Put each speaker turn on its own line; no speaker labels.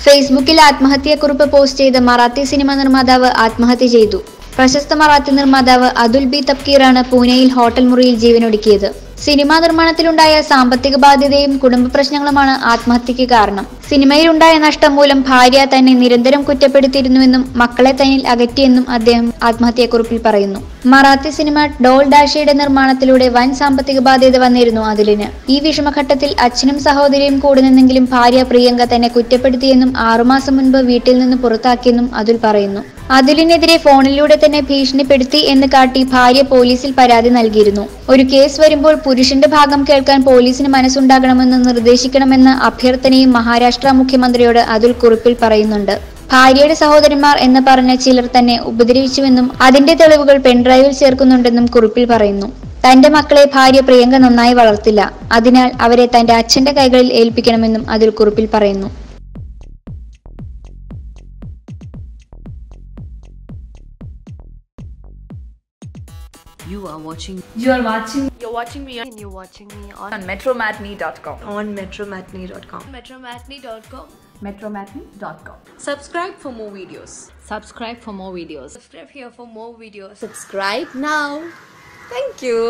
ഫേസ്ബുക്കിൽ ആത്മഹത്യാക്കുറിപ്പ് പോസ്റ്റ് ചെയ്ത മറാത്തി സിനിമ നിർമ്മാതാവ് ആത്മഹത്യ ചെയ്തു. പ്രശസ്ത മറാത്തി നിർമ്മാതാവ് അതുൽ ബി തബ്കീറാണ് പൂനെയിൽ ഹോട്ടൽ മുറിയിൽ ജീവനൊടുക്കിയത്. സിനിമാ നിർമ്മാണത്തിലുണ്ടായ സാമ്പത്തിക ബാധ്യതയും കുടുംബ പ്രശ്നങ്ങളുമാണ് ആത്മഹത്യക്ക് കാരണം. സിനിമയിലുണ്ടായ നഷ്ടം മൂലം ഭാര്യ തന്നെ നിരന്തരം കുറ്റപ്പെടുത്തിയിരുന്നുവെന്നും മക്കളെ തന്നിൽ അകറ്റിയെന്നും അദ്ദേഹം ആത്മഹത്യാക്കുറിപ്പിൽ പറയുന്നു. മറാത്തി സിനിമ ഡോൾ ഡാഷയുടെ നിർമ്മാണത്തിലൂടെ വൻ സാമ്പത്തിക ബാധ്യത വന്നിരുന്നു അതുലിന്. ഈ വിഷമഘട്ടത്തിൽ അച്ഛനും സഹോദരിയും കൂടെ നിന്നെങ്കിലും ഭാര്യ പ്രിയങ്ക തന്നെ കുറ്റപ്പെടുത്തിയെന്നും 6 മാസം മുൻപ് വീട്ടിൽ നിന്ന് പുറത്താക്കിയെന്നും അതുൽ പറയുന്നു. അതുലിനെതിരെ ഫോണിലൂടെ തന്നെ ഭീഷണിപ്പെടുത്തി എന്ന് കാട്ടി ഭാര്യ പോലീസിൽ പരാതി നൽകിയിരുന്നു. ഒരു കേസ് വരുമ്പോൾ പുരുഷന്റെ ഭാഗം കേൾക്കാൻ പോലീസിന് മനസ്സുണ്ടാകണമെന്ന് നിർദ്ദേശിക്കണമെന്ന അഭ്യർത്ഥനയും മഹാരാഷ്ട്ര മുഖ്യമന്ത്രിയോട് അതുൽ കുറിപ്പിൽ പറയുന്നുണ്ട്. ഭാര്യയുടെ സഹോദരന്മാർ എന്ന് പറഞ്ഞ ചിലർ തന്നെ ഉപദ്രവിച്ചുവെന്നും അതിന്റെ തെളിവുകൾ പെൻഡ്രൈവിൽ ചേർക്കുന്നുണ്ടെന്നും കുറിപ്പിൽ പറയുന്നു. തന്റെ മക്കളെ ഭാര്യ പ്രിയങ്ക നന്നായി വളർത്തില്ല, അതിനാൽ അവരെ തന്റെ അച്ഛന്റെ കൈകളിൽ ഏൽപ്പിക്കണമെന്നും അതുൽ കുറിപ്പിൽ പറയുന്നു.
You're watching me on
metromatney.com.
on metromatney.com.
metromatney.com.
Subscribe for more videos.
Subscribe for more videos.
Subscribe here for more videos.
Subscribe now. Thank you.